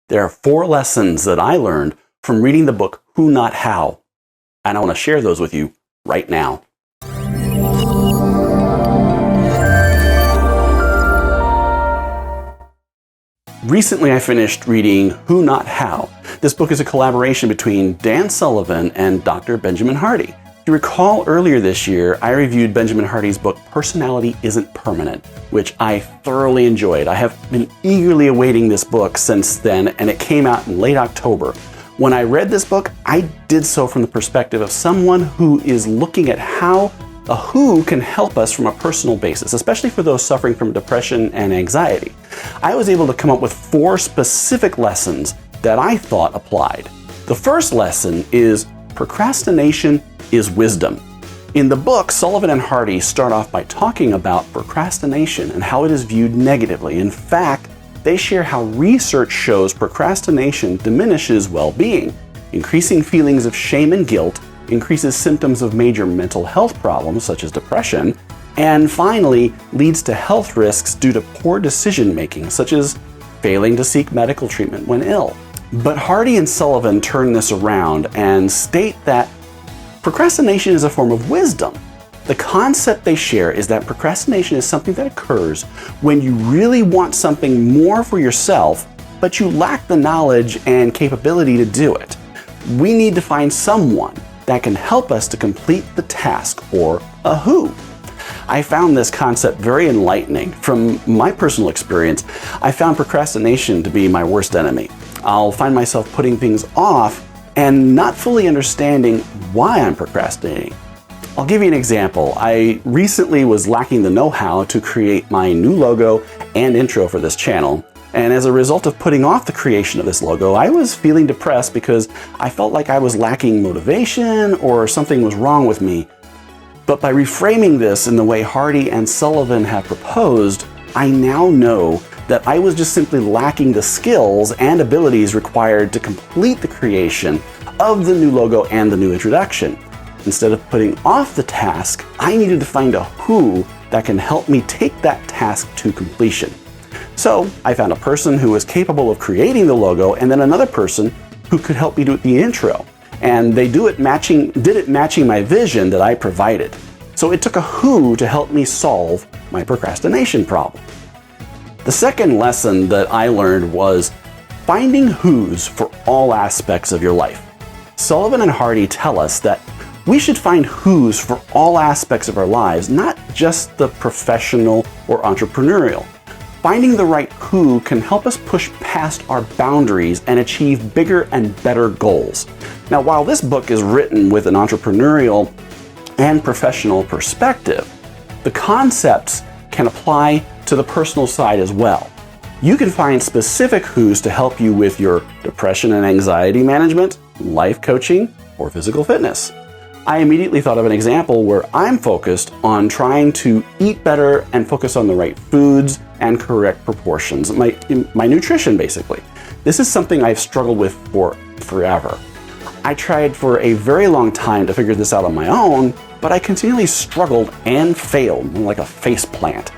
There are 4 lessons that I learned from reading the book Who Not How, and I want to share those with you right now. Recently, I finished reading Who Not How. This book is a collaboration between Dan Sullivan and Dr. Benjamin Hardy. If you recall, earlier this year, I reviewed Benjamin Hardy's book, Personality Isn't Permanent, which I thoroughly enjoyed. I have been eagerly awaiting this book since then, and it came out in late October. When I read this book, I did so from the perspective of someone who is looking at how a who can help us from a personal basis, especially for those suffering from depression and anxiety. I was able to come up with 4 specific lessons that I thought applied. The first lesson is procrastination is wisdom. In the book, Sullivan and Hardy start off by talking about procrastination and how it is viewed negatively. In fact, they share how research shows procrastination diminishes well-being, increasing feelings of shame and guilt, increases symptoms of major mental health problems such as depression, and finally leads to health risks due to poor decision-making, such as failing to seek medical treatment when ill. But Hardy and Sullivan turn this around and state that procrastination is a form of wisdom. The concept they share is that procrastination is something that occurs when you really want something more for yourself, but you lack the knowledge and capability to do it. We need to find someone that can help us to complete the task, or a who. I found this concept very enlightening. From my personal experience, I found procrastination to be my worst enemy. I'll find myself putting things off and not fully understanding why I'm procrastinating. I'll give you an example. I recently was lacking the know-how to create my new logo and intro for this channel. And as a result of putting off the creation of this logo, I was feeling depressed because I felt like I was lacking motivation or something was wrong with me. But by reframing this in the way Hardy and Sullivan have proposed, I now know that I was just simply lacking the skills and abilities required to complete the creation of the new logo and the new introduction. Instead of putting off the task, I needed to find a who that can help me take that task to completion. So I found a person who was capable of creating the logo and then another person who could help me do the intro. And they did it matching my vision that I provided. So it took a who to help me solve my procrastination problem. The second lesson that I learned was finding who's for all aspects of your life. Sullivan and Hardy tell us that we should find who's for all aspects of our lives, not just the professional or entrepreneurial. Finding the right who can help us push past our boundaries and achieve bigger and better goals. Now, while this book is written with an entrepreneurial and professional perspective, the concepts can apply to the personal side as well. You can find specific who's to help you with your depression and anxiety management, life coaching, or physical fitness. I immediately thought of an example where I'm focused on trying to eat better and focus on the right foods and correct proportions. My nutrition, basically. This is something I've struggled with for forever. I tried for a very long time to figure this out on my own, but I continually struggled and failed like a faceplant.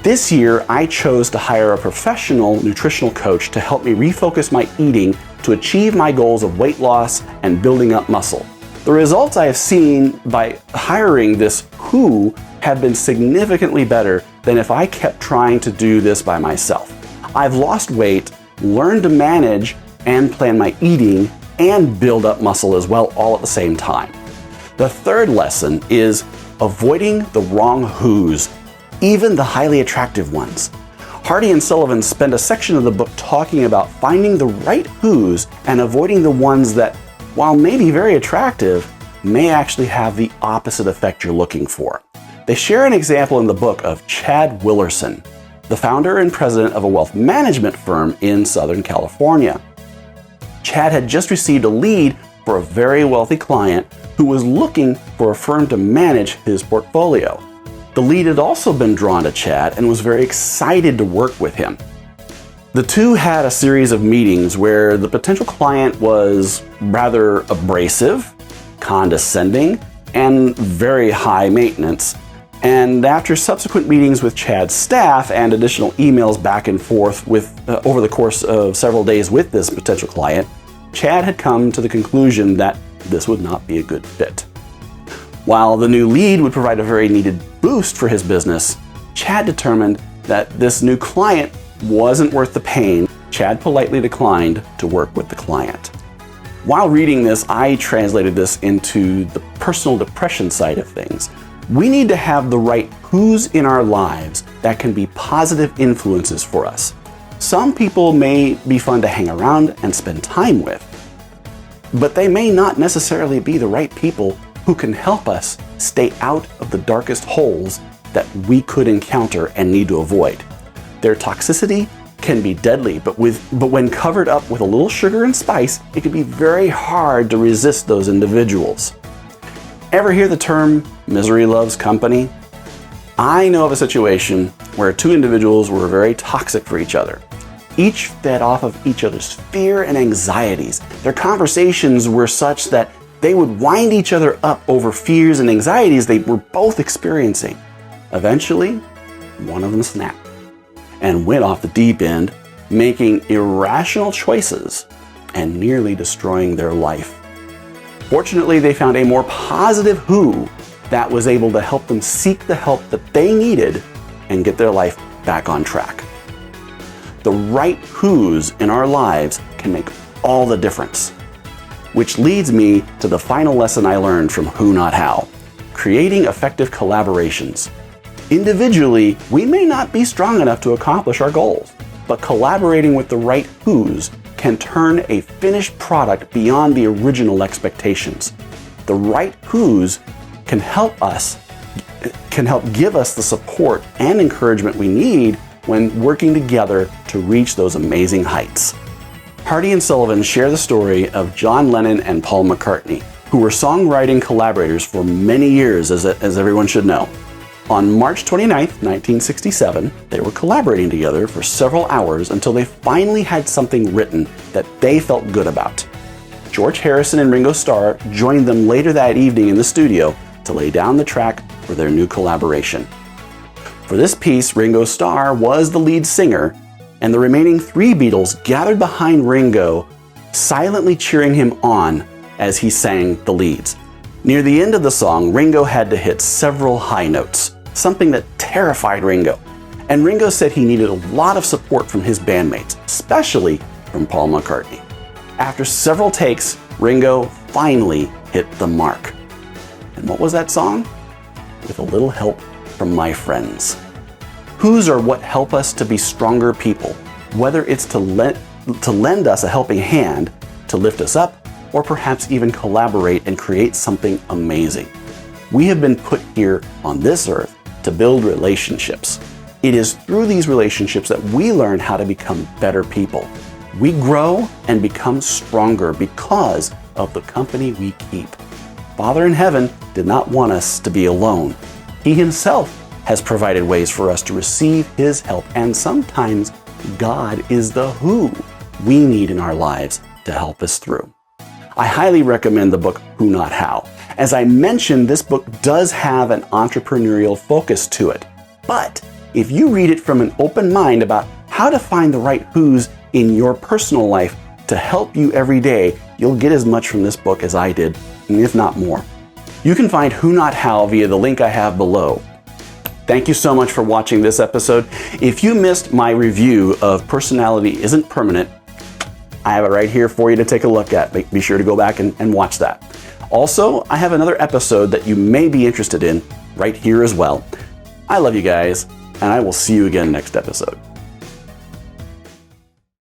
This year, I chose to hire a professional nutritional coach to help me refocus my eating to achieve my goals of weight loss and building up muscle. The results I have seen by hiring this who have been significantly better than if I kept trying to do this by myself. I've lost weight, learned to manage and plan my eating, and build up muscle as well, all at the same time. The third lesson is avoiding the wrong who's, even the highly attractive ones. Hardy and Sullivan spend a section of the book talking about finding the right who's and avoiding the ones that, while maybe very attractive, may actually have the opposite effect you're looking for. They share an example in the book of Chad Willerson, the founder and president of a wealth management firm in Southern California. Chad had just received a lead for a very wealthy client who was looking for a firm to manage his portfolio. The lead had also been drawn to Chad and was very excited to work with him. The two had a series of meetings where the potential client was rather abrasive, condescending, and very high maintenance. And after subsequent meetings with Chad's staff and additional emails back and forth over the course of several days with this potential client, Chad had come to the conclusion that this would not be a good fit. While the new lead would provide a very needed boost for his business, Chad determined that this new client wasn't worth the pain. Chad politely declined to work with the client. While reading this, I translated this into the personal depression side of things. We need to have the right who's in our lives that can be positive influences for us. Some people may be fun to hang around and spend time with, but they may not necessarily be the right people who can help us stay out of the darkest holes that we could encounter and need to avoid. Their toxicity can be deadly, but when covered up with a little sugar and spice, it can be very hard to resist those individuals. Ever hear the term misery loves company? I know of a situation where two individuals were very toxic for each other. Each fed off of each other's fear and anxieties. Their conversations were such that they would wind each other up over fears and anxieties they were both experiencing. Eventually, one of them snapped and went off the deep end, making irrational choices and nearly destroying their life. Fortunately, they found a more positive who that was able to help them seek the help that they needed and get their life back on track. The right who's in our lives can make all the difference. Which leads me to the final lesson I learned from Who Not How: creating effective collaborations. Individually, we may not be strong enough to accomplish our goals, but collaborating with the right who's can turn a finished product beyond the original expectations. The right who's can help give us the support and encouragement we need when working together to reach those amazing heights. Hardy and Sullivan share the story of John Lennon and Paul McCartney, who were songwriting collaborators for many years, as everyone should know. On March 29, 1967, they were collaborating together for several hours until they finally had something written that they felt good about. George Harrison and Ringo Starr joined them later that evening in the studio to lay down the track for their new collaboration. For this piece, Ringo Starr was the lead singer, and the remaining three Beatles gathered behind Ringo, silently cheering him on as he sang the leads. Near the end of the song, Ringo had to hit several high notes, something that terrified Ringo. And Ringo said he needed a lot of support from his bandmates, especially from Paul McCartney. After several takes, Ringo finally hit the mark. And what was that song? With a little help from my friends. Who's are what help us to be stronger people, whether it's to lend us a helping hand, to lift us up, or perhaps even collaborate and create something amazing. We have been put here on this earth to build relationships. It is through these relationships that we learn how to become better people. We grow and become stronger because of the company we keep. Father in heaven did not want us to be alone. He himself has provided ways for us to receive his help, and sometimes God is the who we need in our lives to help us through. I highly recommend the book Who Not How. As I mentioned, this book does have an entrepreneurial focus to it. But if you read it from an open mind about how to find the right who's in your personal life to help you every day, you'll get as much from this book as I did, if not more. You can find Who Not How via the link I have below. Thank you so much for watching this episode. If you missed my review of Personality Isn't Permanent, I have it right here for you to take a look at. Be sure to go back and watch that. Also, I have another episode that you may be interested in right here as well. I love you guys, and I will see you again next episode.